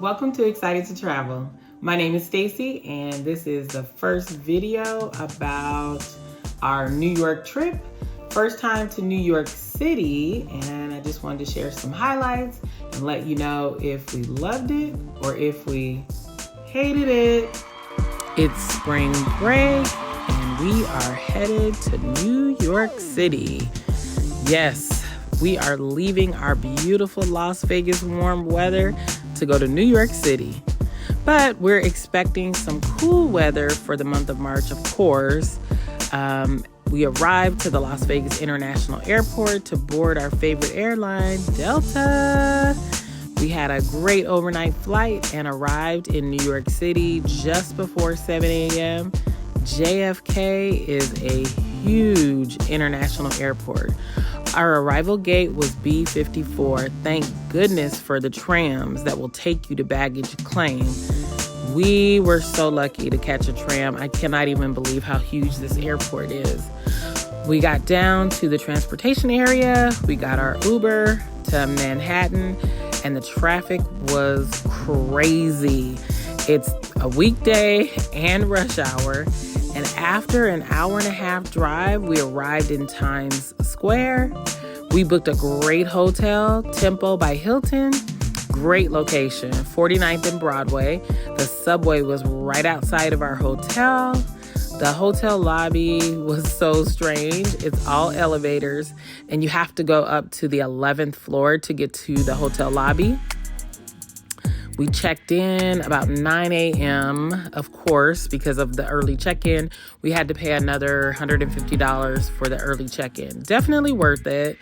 Welcome to Excited to Travel. My name is Stacy, and this is the first video about our New York trip. First time to New York City, and I just wanted to share some highlights and let you know if we loved it or if we hated it. It's spring break, and we are headed to New York City. Yes, we are leaving our beautiful Las Vegas warm weather to go to New York City. But we're expecting some cool weather for the month of March, of course. We arrived to the Las Vegas International Airport to board our favorite airline, Delta. We had a great overnight flight and arrived in New York City just before 7 a.m. JFK is a huge international airport. Our arrival gate was B54. Thank goodness for the trams that will take you to baggage claim. We were so lucky to catch a tram. I cannot even believe how huge this airport is. We got down to the transportation area. We got our Uber to Manhattan, and the traffic was crazy. It's a weekday and rush hour. And after an hour and a half drive, we arrived in Times Square. We booked a great hotel, Tempo by Hilton. Great location, 49th and Broadway. The subway was right outside of our hotel. The hotel lobby was so strange. It's all elevators, and you have to go up to the 11th floor to get to the hotel lobby. We checked in about 9 a.m., of course, because of the early check-in. We had to pay another $150 for the early check-in. Definitely worth it.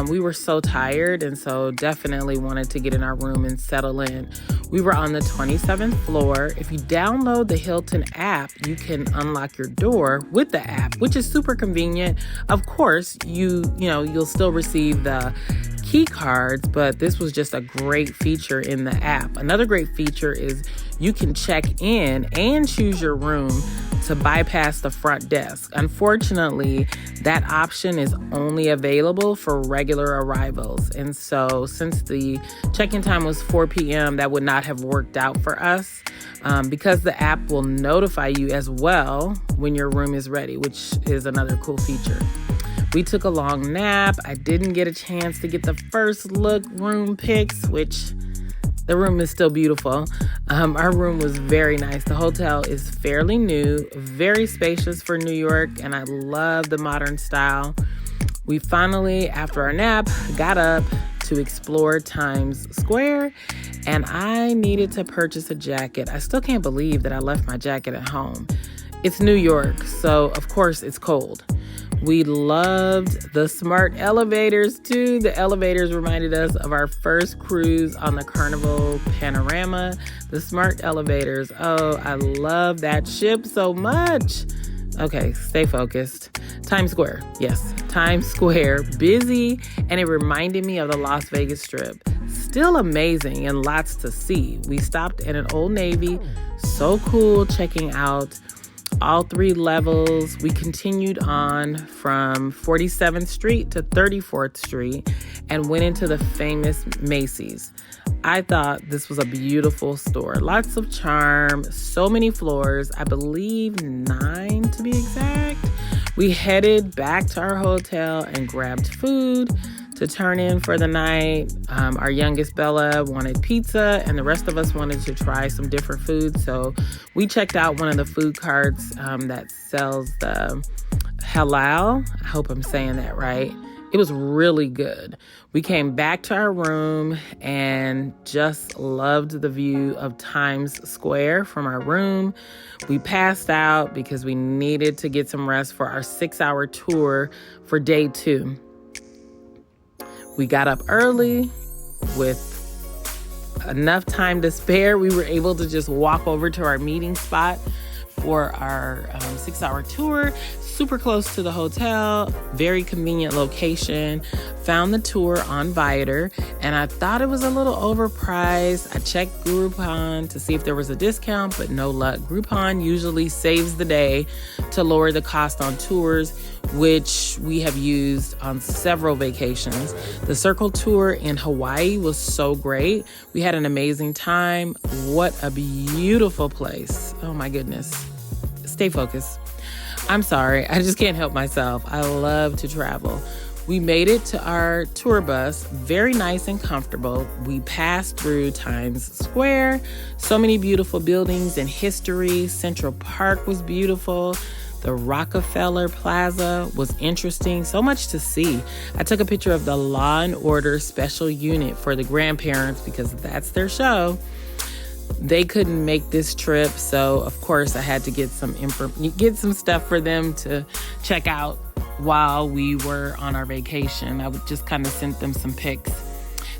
We were so tired, and so definitely wanted to get in our room and settle in. We were on the 27th floor. If you download the Hilton app, you can unlock your door with the app, which is super convenient. Of course, you'll still receive the key cards, but this was just a great feature in the app. Another great feature is you can check in and choose your room to bypass the front desk. Unfortunately, that option is only available for regular arrivals. And so since the check-in time was 4 p.m., that would not have worked out for us because the app will notify you as well when your room is ready, which is another cool feature. We took a long nap. I didn't get a chance to get the first look room pics, which the room is still beautiful. Our room was very nice. The hotel is fairly new, very spacious for New York, and I love the modern style. We finally, after our nap, got up to explore Times Square, and I needed to purchase a jacket. I still can't believe that I left my jacket at home. It's New York, so of course it's cold. We loved the smart elevators too. The elevators reminded us of our first cruise on the Carnival Panorama. The smart elevators. Oh, I love that ship so much. Okay, stay focused. Times Square. Yes, Times Square. Busy, and it reminded me of the Las Vegas Strip. Still amazing and lots to see. We stopped at an Old Navy. So cool checking out all three levels. We continued on from 47th Street to 34th Street and went into the famous Macy's. I thought this was a beautiful store. Lots of charm, so many floors, I believe 9 to be exact. We headed back to our hotel and grabbed food to turn in for the night. Our youngest Bella wanted pizza, and the rest of us wanted to try some different food. So we checked out one of the food carts that sells the halal. I hope I'm saying that right. It was really good. We came back to our room and just loved the view of Times Square from our room. We passed out because we needed to get some rest for our 6-hour tour for day 2. We got up early with enough time to spare. We were able to just walk over to our meeting spot for our 6-hour tour. super close to the hotel, very convenient location. Found the tour on Viator, and I thought it was a little overpriced. I checked Groupon to see if there was a discount, but no luck. Groupon usually saves the day to lower the cost on tours, which we have used on several vacations. The Circle tour in Hawaii was so great. We had an amazing time. What a beautiful place. Oh my goodness. Stay focused. I'm sorry, I just can't help myself. I love to travel. We made it to our tour bus, very nice and comfortable. We passed through Times Square, so many beautiful buildings and history. Central Park was beautiful. The Rockefeller Plaza was interesting, so much to see. I took a picture of the Law and Order Special Unit for the grandparents because that's their show. They couldn't make this trip, so of course I had to get some stuff for them to check out while we were on our vacation. I would just kind of send them some pics.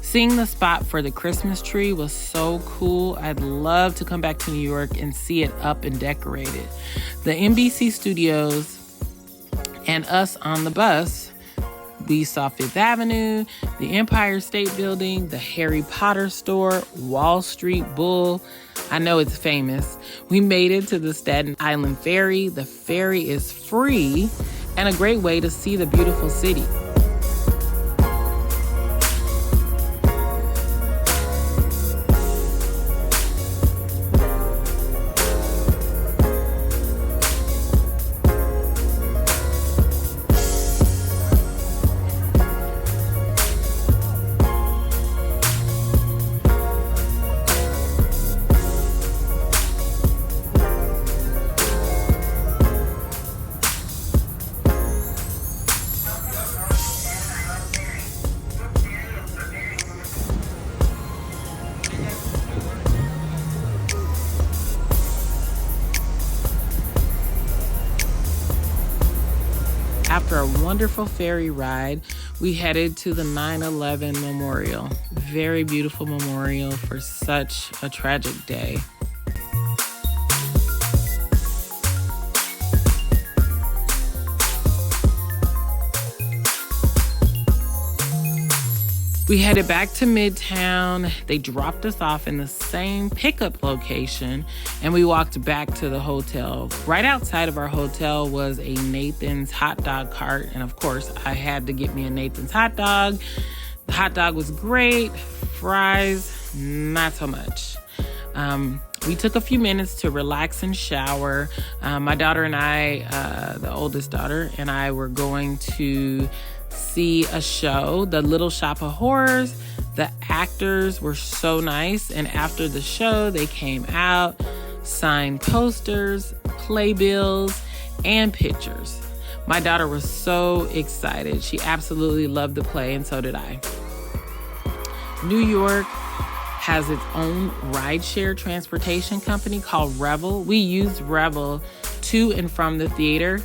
Seeing the spot for the Christmas tree was so cool. I'd love to come back to New York and see it up and decorated. The NBC studios and us on the bus, we saw Fifth Avenue, the Empire State Building, the Harry Potter store, Wall Street Bull. I know it's famous. We made it to the Staten Island Ferry. The ferry is free and a great way to see the beautiful city. After a wonderful ferry ride, we headed to the 9/11 Memorial. Very beautiful memorial for such a tragic day. We headed back to Midtown. They dropped us off in the same pickup location, and we walked back to the hotel. Right outside of our hotel was a Nathan's hot dog cart, and of course, I had to get me a Nathan's hot dog. The hot dog was great. Fries, not so much. We took a few minutes to relax and shower. My daughter and I, the oldest daughter, and I were going to see a show, The Little Shop of Horrors. The actors were so nice, and after the show, they came out, signed posters, playbills, and pictures. My daughter was so excited. She absolutely loved the play, and so did I. New York has its own rideshare transportation company called Revel. We used Revel to and from the theater.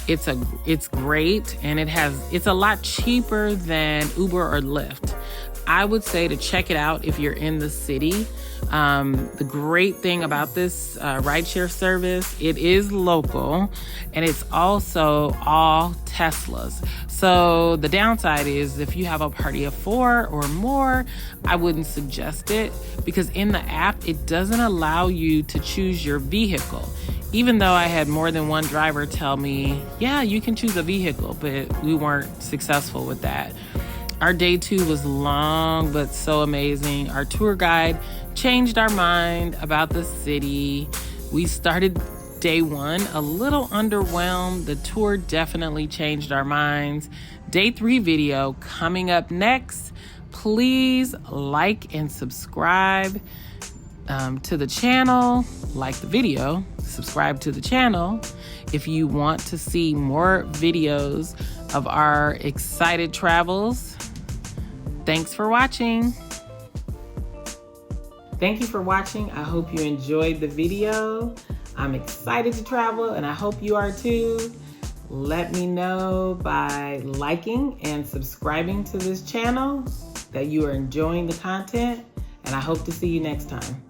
It's great, and it's a lot cheaper than Uber or Lyft. I would say to check it out if you're in the city. The great thing about this rideshare service, it is local, and it's also all Teslas. So the downside is if you have a party of 4 or more, I wouldn't suggest it, because in the app, it doesn't allow you to choose your vehicle. Even though I had more than one driver tell me, yeah, you can choose a vehicle, but we weren't successful with that. Our day 2 was long, but so amazing. Our tour guide changed our mind about the city. We started day 1 a little underwhelmed. The tour definitely changed our minds. Day 3 video coming up next. Please like and subscribe to the channel, like the video, subscribe to the channel if you want to see more videos of our excited travels. Thanks for watching. Thank you for watching. I hope you enjoyed the video. I'm excited to travel, and I hope you are too. Let me know by liking and subscribing to this channel that you are enjoying the content, and I hope to see you next time.